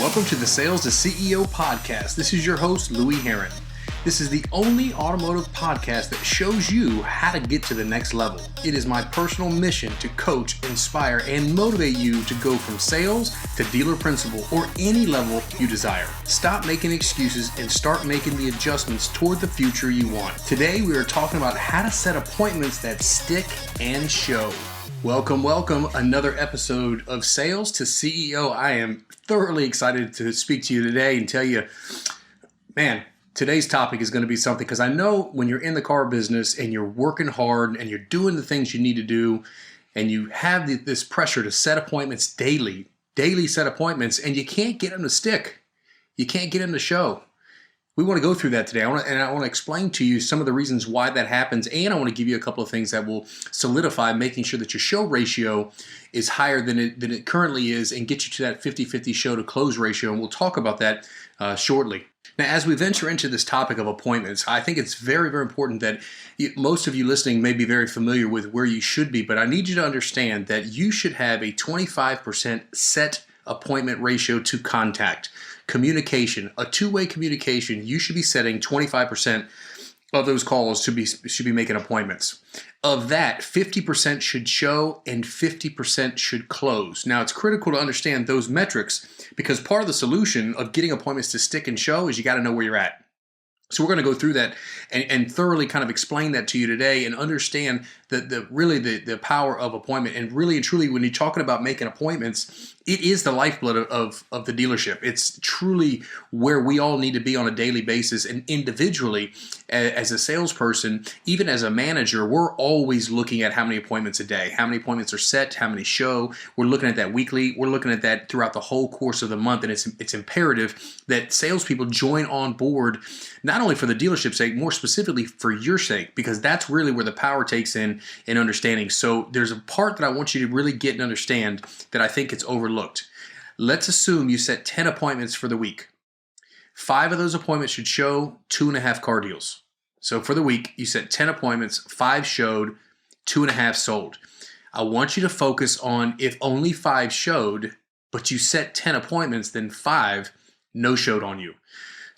Welcome to the Sales to CEO podcast. This is your host, Louis Heron. This is the only automotive podcast that shows you how to get to the next level. It is my personal mission to coach, inspire, and motivate you to go from sales to dealer principal or any level you desire. Stop making excuses and start making the adjustments toward the future you want. Today, we are talking about how to set appointments that stick and show. Welcome. Another episode of Sales to CEO. I am thoroughly excited to speak to you today and tell you, man, today's topic is going to be something, because I know when you're in the car business and you're working hard and you're doing the things you need to do and you have this pressure to set appointments daily set appointments, and you can't get them to stick. You can't get them to show. We want to go through that today. I want to explain to you some of the reasons why that happens, and I want to give you a couple of things that will solidify making sure that your show ratio is higher than it currently is and get you to that 50-50 show to close ratio, and we'll talk about that shortly. Now, as we venture into this topic of appointments, I think it's very, very important that most of you listening may be very familiar with where you should be, but I need you to understand that you should have a 25% set appointment ratio to contact. Communication, a two-way communication, you should be setting 25% of those calls should be making appointments. Of that, 50% should show and 50% should close. Now, it's critical to understand those metrics, because part of the solution of getting appointments to stick and show is you got to know where you're at. So we're going to go through that and thoroughly kind of explain that to you today and understand the power of appointment. And really and truly, when you're talking about making appointments, it is the lifeblood of the dealership. It's truly where we all need to be on a daily basis. And individually, as a salesperson, even as a manager, we're always looking at how many appointments a day, how many appointments are set, how many show. We're looking at that weekly. We're looking at that throughout the whole course of the month. And it's imperative that salespeople join on board, not only for the dealership's sake, more specifically for your sake, because that's really where the power takes in understanding. So there's a part that I want you to really get and understand that I think it's overlooked. Let's assume you set 10 appointments for the week. 5 of those appointments should show, 2.5 car deals. So for the week, you set 10 appointments, 5 showed, 2.5 sold. I want you to focus on if only 5 showed, but you set 10 appointments, then 5 no showed on you.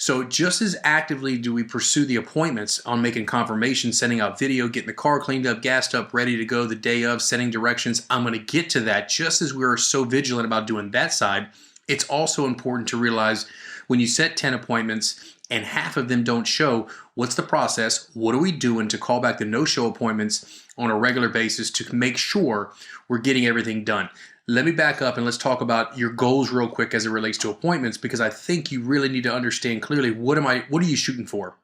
So just as actively do we pursue the appointments on making confirmations, sending out video, getting the car cleaned up, gassed up, ready to go the day of, setting directions. I'm going to get to that. Just as we're so vigilant about doing that side, it's also important to realize when you set 10 appointments and half of them don't show, what's the process? What are we doing to call back the no-show appointments on a regular basis to make sure we're getting everything done? Let me back up and let's talk about your goals real quick as it relates to appointments, because I think you really need to understand clearly what are you shooting for?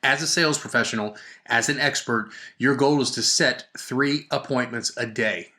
As a sales professional, as an expert, your goal is to set 3 appointments a day.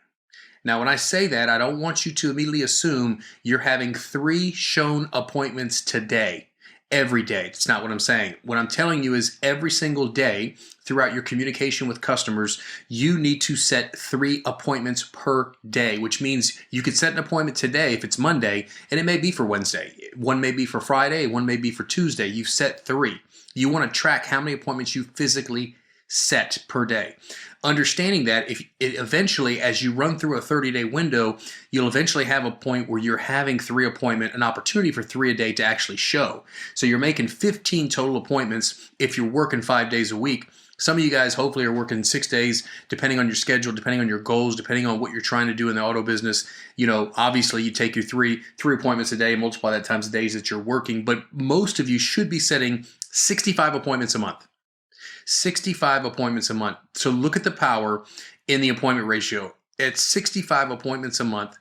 Now, when I say that, I don't want you to immediately assume you're having 3 shown appointments today. Every day. That's not what I'm saying. What I'm telling you is every single day throughout your communication with customers, you need to set 3 appointments per day, which means you could set an appointment today if it's Monday, and it may be for Wednesday. One may be for Friday, one may be for Tuesday. You've set 3. You want to track how many appointments you physically set per day. Understanding that if eventually, as you run through a 30-day window, you'll eventually have a point where you're having 3 appointments, an opportunity for 3 a day to actually show. So you're making 15 total appointments if you're working 5 days a week. Some of you guys hopefully are working 6 days, depending on your schedule, depending on your goals, depending on what you're trying to do in the auto business. You know, obviously you take your three appointments a day and multiply that times the days that you're working. But most of you should be setting 65 appointments a month. 65 appointments a month. So look at the power in the appointment ratio. At 65 appointments a month,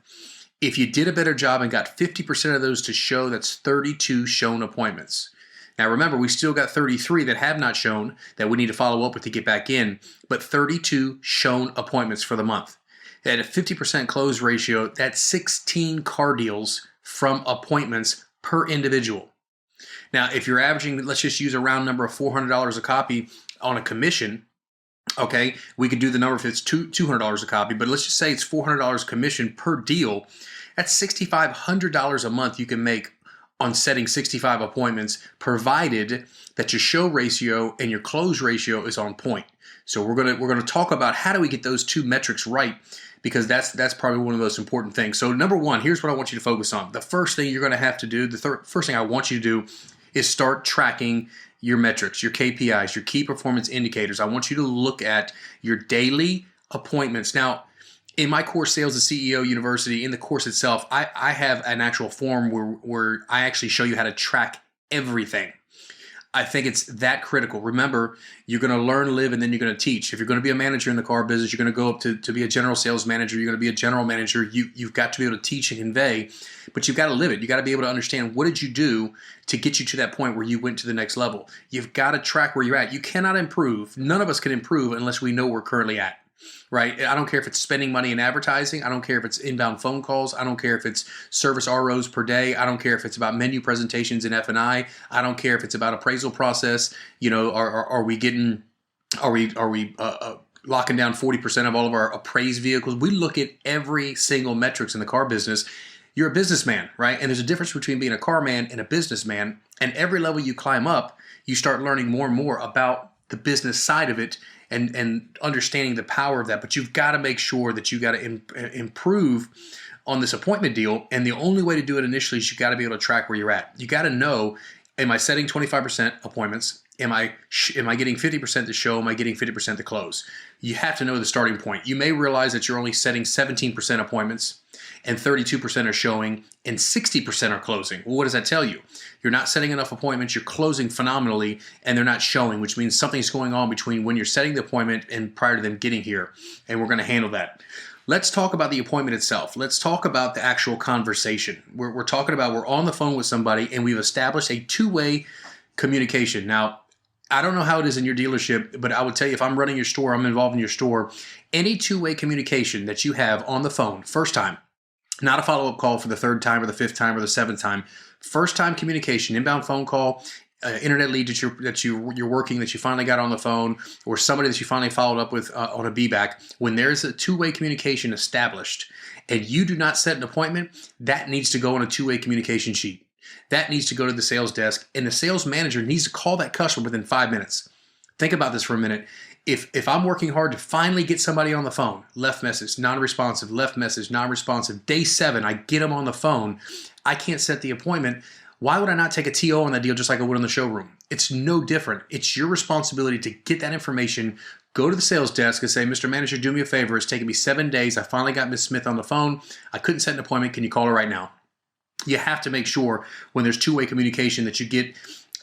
if you did a better job and got 50% of those to show, that's 32 shown appointments. Now remember, we still got 33 that have not shown that we need to follow up with to get back in, but 32 shown appointments for the month. At a 50% close ratio, that's 16 car deals from appointments per individual. Now, if you're averaging, let's just use a round number of $400 a copy on a commission, okay, we could do the number if it's $200 a copy, but let's just say it's $400 commission per deal. That's $6,500 a month you can make on setting 65 appointments, provided that your show ratio and your close ratio is on point. So we're gonna talk about how do we get those 2 metrics right, because that's probably one of the most important things. So number one, here's what I want you to focus on. The first thing you're going to have to do, first thing I want you to do is start tracking your metrics, your KPIs, your key performance indicators. I want you to look at your daily appointments. Now, in my course, Sales to CEO University, in the course itself, I have an actual form where I actually show you how to track everything. I think it's that critical. Remember, you're going to learn, live, and then you're going to teach. If you're going to be a manager in the car business, you're going to go up to be a general sales manager. You're going to be a general manager. You've got to be able to teach and convey, but you've got to live it. You got to be able to understand, what did you do to get you to that point where you went to the next level. You've got to track where you're at. You cannot improve. None of us can improve unless we know where we're currently at. Right? I don't care if it's spending money in advertising. I don't care if it's inbound phone calls. I don't care if it's service ROs per day. I don't care if it's about menu presentations in F&I. I don't care if it's about appraisal process. You know, are we locking down 40% of all of our appraised vehicles? We look at every single metrics in the car business. You're a businessman, right? And there's a difference between being a car man and a businessman. And every level you climb up, you start learning more and more about the business side of it, and understanding the power of that. But you've got to make sure that you got to improve on this appointment deal. And the only way to do it initially is you got to be able to track where you're at. You got to know, am I setting 25% appointments? Am I getting 50% to show? Am I getting 50% to close? You have to know the starting point. You may realize that you're only setting 17% appointments and 32% are showing and 60% are closing. Well, what does that tell you? You're not setting enough appointments, you're closing phenomenally, and they're not showing, which means something's going on between when you're setting the appointment and prior to them getting here, and we're going to handle that. Let's talk about the appointment itself. Let's talk about the actual conversation. We're talking about, we're on the phone with somebody and we've established a two-way communication. Now, I don't know how it is in your dealership, but I would tell you, if I'm running your store, I'm involved in your store, any two-way communication that you have on the phone, first time, not a follow-up call for the third time or the fifth time or the seventh time, first time communication, inbound phone call, internet lead that you're working, that you finally got on the phone, or somebody that you finally followed up with on a B-back. When there's a two-way communication established and you do not set an appointment, that needs to go on a two-way communication sheet. That needs to go to the sales desk, and the sales manager needs to call that customer within 5 minutes. Think about this for a minute. If I'm working hard to finally get somebody on the phone, left message, non-responsive, left message, non-responsive, day 7, I get them on the phone, I can't set the appointment. Why would I not take a TO on that deal just like I would in the showroom? It's no different. It's your responsibility to get that information, go to the sales desk and say, Mr. Manager, do me a favor. It's taken me 7 days. I finally got Ms. Smith on the phone. I couldn't set an appointment. Can you call her right now? You have to make sure when there's two-way communication that you get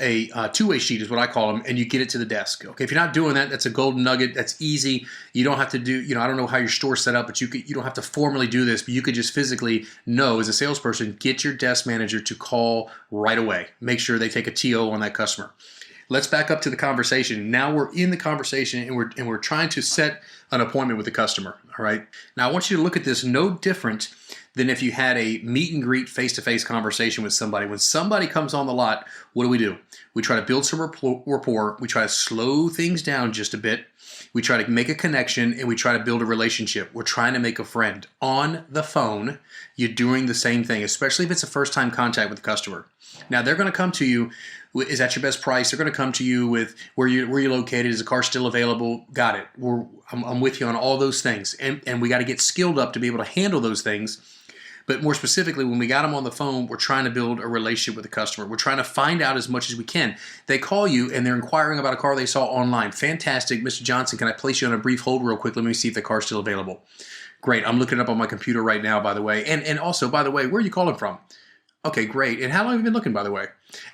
a two-way sheet, is what I call them, and you get it to the desk. Okay, if you're not doing that, that's a golden nugget. That's easy. You don't have to do, I don't know how your store's set up, but you don't have to formally do this, but you could just physically know as a salesperson, get your desk manager to call right away. Make sure they take a TO on that customer. Let's back up to the conversation. Now we're in the conversation and we're trying to set an appointment with the customer. All right. Now I want you to look at this no different than if you had a meet and greet face-to-face conversation with somebody. When somebody comes on the lot, what do? We try to build some rapport. We try to slow things down just a bit. We try to make a connection, and we try to build a relationship. We're trying to make a friend. On the phone, you're doing the same thing, especially if it's a first-time contact with the customer. Now, they're going to come to you. Is that your best price? They're going to come to you with where you're located. Is the car still available? Got it. I'm with you on all those things. And we got to get skilled up to be able to handle those things. But more specifically, when we got them on the phone, we're trying to build a relationship with the customer. We're trying to find out as much as we can. They call you and they're inquiring about a car they saw online. Fantastic. Mr. Johnson, can I place you on a brief hold real quick? Let me see if the car's still available. Great. I'm looking it up on my computer right now, by the way. And also, by the way, where are you calling from? Okay, great. And how long have you been looking, by the way?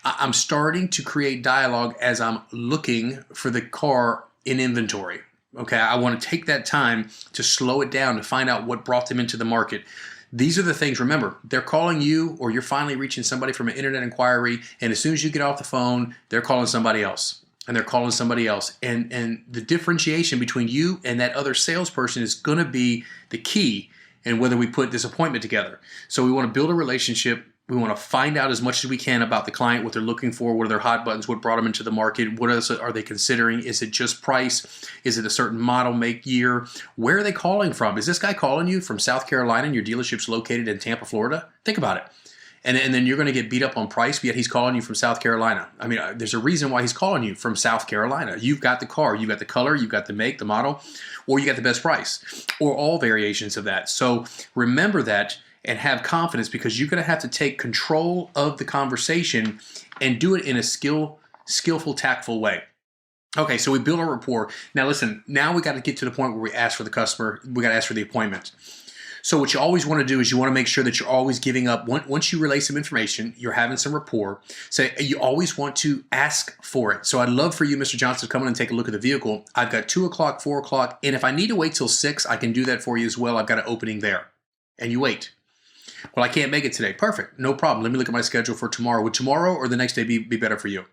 I'm starting to create dialogue as I'm looking for the car in inventory. Okay, I want to take that time to slow it down to find out what brought them into the market. These are the things. Remember, they're calling you, or you're finally reaching somebody from an internet inquiry, and as soon as you get off the phone, they're calling somebody else, and they're calling somebody else. And the differentiation between you and that other salesperson is going to be the key in whether we put this appointment together. So we want to build a relationship. We want to find out as much as we can about the client, what they're looking for, what are their hot buttons, what brought them into the market, what else are they considering? Is it just price? Is it a certain model, make, year? Where are they calling from? Is this guy calling you from South Carolina and your dealership's located in Tampa, Florida? Think about it. And then you're going to get beat up on price, but yet he's calling you from South Carolina. I mean, there's a reason why he's calling you from South Carolina. You've got the car, you've got the color, you've got the make, the model, or you got the best price, or all variations of that. So remember that and have confidence, because you're going to have to take control of the conversation and do it in a skillful, tactful way. Okay, so we build our rapport. Now listen, now we got to get to the point where we ask for the customer, we got to ask for the appointment. So what you always want to do is you want to make sure that you're always giving up. Once you relay some information, you're having some rapport. So you always want to ask for it. So I'd love for you, Mr. Johnson, to come in and take a look at the vehicle. I've got 2 o'clock, 4 o'clock, and if I need to wait till 6, I can do that for you as well. I've got an opening there. And you wait. Well, I can't make it today. Perfect. No problem. Let me look at my schedule for tomorrow. Would tomorrow or the next day be better for you?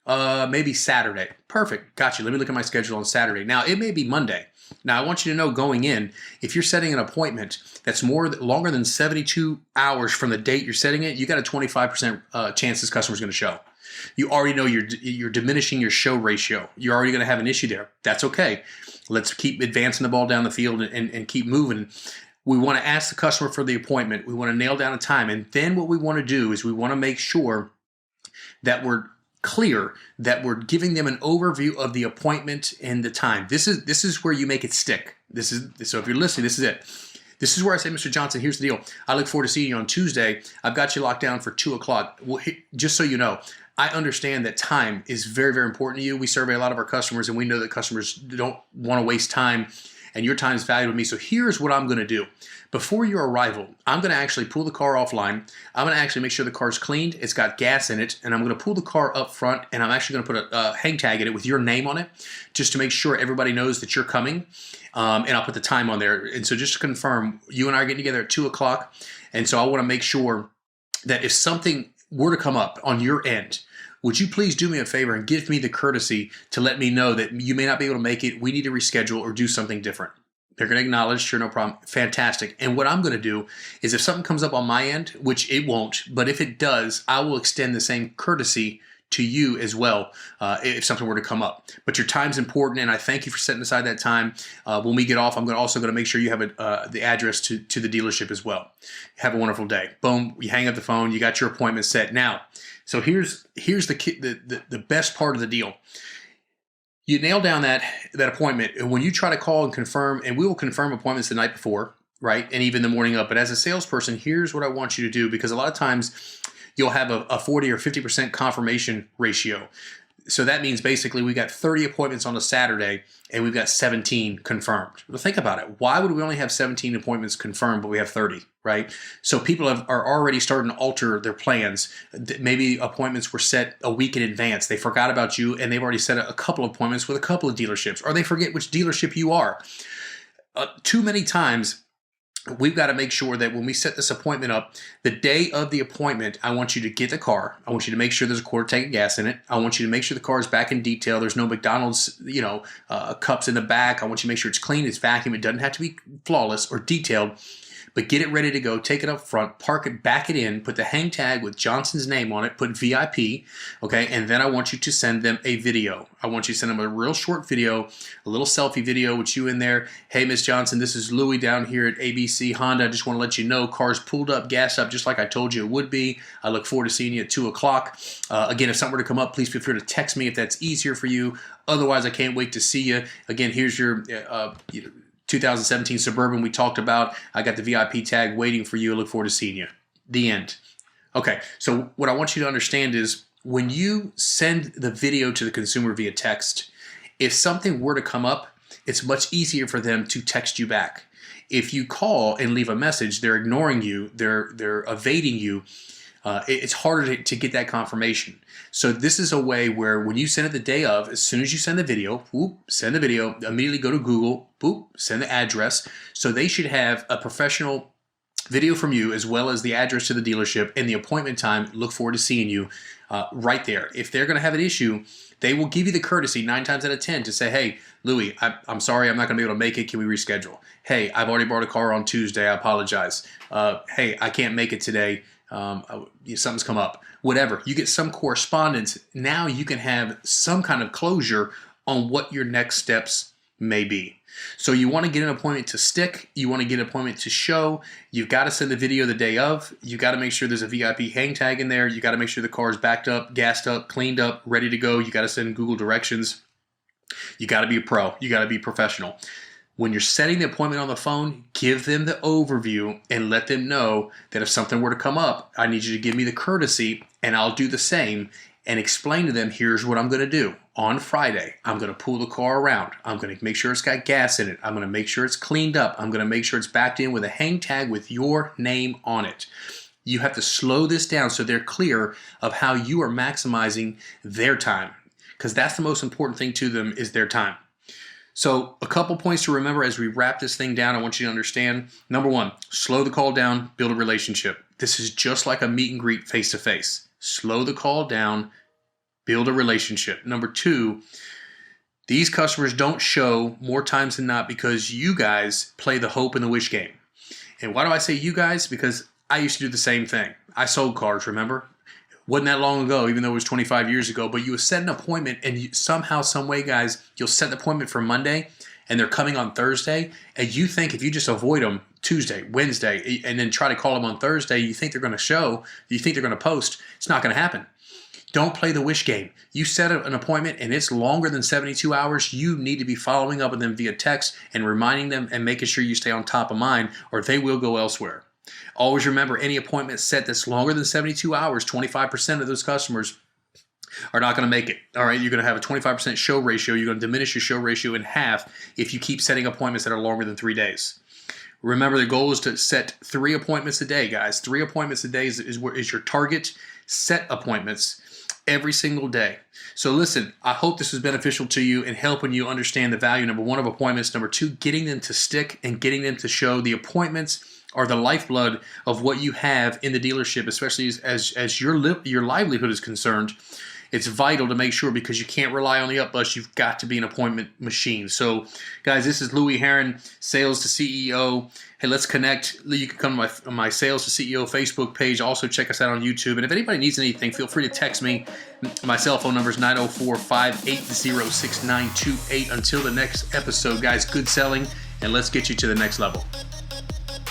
Maybe Saturday. Perfect. Got you. Let me look at my schedule on Saturday. Now, it may be Monday. Now, I want you to know going in, if you're setting an appointment that's longer than 72 hours from the date you're setting it, you got a 25% chance this customer's going to show. You already know you're diminishing your show ratio. You're already going to have an issue there. That's okay. Let's keep advancing the ball down the field and keep moving. We want to ask the customer for the appointment. We want to nail down a time. And then what we want to do is we want to make sure that we're clear, that we're giving them an overview of the appointment and the time. This is where you make it stick. So if you're listening, this is it. This is where I say, Mr. Johnson, here's the deal. I look forward to seeing you on Tuesday. I've got you locked down for 2 o'clock. Well, just so you know, I understand that time is very, very important to you. We survey a lot of our customers, and we know that customers don't want to waste time, and your time is valuable to me. So here's what I'm going to do. Before your arrival, I'm going to actually pull the car offline. I'm going to actually make sure the car's cleaned. It's got gas in it, and I'm going to pull the car up front, and I'm actually going to put a hang tag in it with your name on it, just to make sure everybody knows that you're coming. And I'll put the time on there. And so just to confirm, you and I are getting together at 2 o'clock. And so I want to make sure that if something were to come up on your end, would you please do me a favor and give me the courtesy to let me know that you may not be able to make it, we need to reschedule or do something different? They're going to acknowledge, sure, no problem, fantastic. And what I'm going to do is if something comes up on my end, which it won't, but if it does, I will extend the same courtesy to you as well if something were to come up. But your time's important, and I thank you for setting aside that time. When we get off, I'm also going to make sure you have the address to the dealership as well. Have a wonderful day. Boom, you hang up the phone, you got your appointment set. Now, so here's the best part of the deal. You nail down that appointment, and when you try to call and confirm, and we will confirm appointments the night before, right, and even the morning up. But as a salesperson, here's what I want you to do, because a lot of times you'll have a 40 or 50% confirmation ratio. So that means basically we got 30 appointments on a Saturday and we've got 17 confirmed. Well, think about it. Why would we only have 17 appointments confirmed, but we have 30, right? So people are already starting to alter their plans. Maybe appointments were set a week in advance. They forgot about you and they've already set a couple of appointments with a couple of dealerships, or they forget which dealership you are. Too many times, we've got to make sure that when we set this appointment up, the day of the appointment, I want you to get the car. I want you to make sure there's a quarter tank of gas in it. I want you to make sure the car is back in detail. There's no McDonald's, cups in the back. I want you to make sure it's clean, it's vacuumed. It doesn't have to be flawless or detailed, but get it ready to go. Take it up front, park it, back it in, put the hang tag with Johnson's name on it, put VIP, okay? And then I want you to send them a video. I want you to send them a real short video, a little selfie video with you in there. Hey, Miss Johnson, this is Louie down here at ABC Honda. I just want to let you know, car's pulled up, gas up, just like I told you it would be. I look forward to seeing you at 2 o'clock. Again, if something were to come up, please feel free to text me if that's easier for you. Otherwise, I can't wait to see you. Again, here's your 2017 Suburban we talked about. I got the VIP tag waiting for you. I look forward to seeing you. The end. Okay, so what I want you to understand is when you send the video to the consumer via text, if something were to come up, it's much easier for them to text you back. If you call and leave a message, they're ignoring you, they're evading you. It's harder to get that confirmation. So this is a way where when you send it the day of, as soon as you send the video, whoop, send the video, immediately go to Google, boop, send the address. So they should have a professional video from you as well as the address to the dealership and the appointment time. Look forward to seeing you right there. If they're going to have an issue, they will give you the courtesy 9 times out of 10 to say, hey, Louie, I'm sorry, I'm not going to be able to make it. Can we reschedule? Hey, I've already bought a car on Tuesday. I apologize. Hey, I can't make it today. Something's come up. Whatever. You get some correspondence. Now you can have some kind of closure on what your next steps may be. So you want to get an appointment to stick. You want to get an appointment to show. You've got to send the video the day of. You got to make sure there's a VIP hang tag in there. You got to make sure the car is backed up, gassed up, cleaned up, ready to go. You got to send Google directions. You got to be a pro. You got to be professional. When you're setting the appointment on the phone, give them the overview and let them know that if something were to come up, I need you to give me the courtesy and I'll do the same, and explain to them, here's what I'm going to do. On Friday, I'm going to pull the car around. I'm going to make sure it's got gas in it. I'm going to make sure it's cleaned up. I'm going to make sure it's backed in with a hang tag with your name on it. You have to slow this down so they're clear of how you are maximizing their time, because that's the most important thing to them is their time. So a couple points to remember as we wrap this thing down. I want you to understand. Number one, slow the call down, build a relationship. This is just like a meet and greet face-to-face. Slow the call down, build a relationship. Number two, these customers don't show more times than not because you guys play the hope and the wish game. And why do I say you guys? Because I used to do the same thing. I sold cars, remember? Wasn't that long ago, even though it was 25 years ago, but you would set an appointment and you, somehow, some way, guys, you'll set an appointment for Monday and they're coming on Thursday, and you think if you just avoid them Tuesday, Wednesday, and then try to call them on Thursday, you think they're going to show, you think they're going to post, it's not going to happen. Don't play the wish game. You set an appointment and it's longer than 72 hours, you need to be following up with them via text and reminding them and making sure you stay on top of mind, or they will go elsewhere. Always remember, any appointment set that's longer than 72 hours, 25% of those customers are not going to make it. All right, you're going to have a 25% show ratio. You're going to diminish your show ratio in half if you keep setting appointments that are longer than 3 days. Remember, the goal is to set 3 appointments a day, guys. 3 appointments a day is your target. Set appointments every single day. So listen, I hope this was beneficial to you in helping you understand the value, number one, of appointments. Number two, getting them to stick and getting them to show. The appointments are the lifeblood of what you have in the dealership, especially as your livelihood is concerned. It's vital to make sure, because you can't rely on the upbus. You've got to be an appointment machine. So, guys, this is Louis Heron, Sales to CEO. Hey, let's connect. You can come to my Sales to CEO Facebook page. Also, check us out on YouTube. And if anybody needs anything, feel free to text me. My cell phone number is 904-580-6928. Until the next episode, guys, good selling, and let's get you to the next level.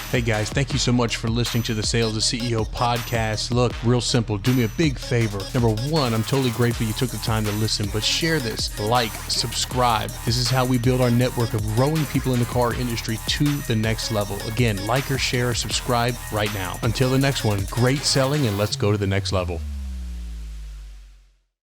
Hey guys, thank you so much for listening to the Sales to CEO podcast. Look, real simple, do me a big favor. Number one, I'm totally grateful you took the time to listen, but share this, like, subscribe. This is how we build our network of growing people in the car industry to the next level. Again, like or share or subscribe right now. Until the next one, great selling, and let's go to the next level.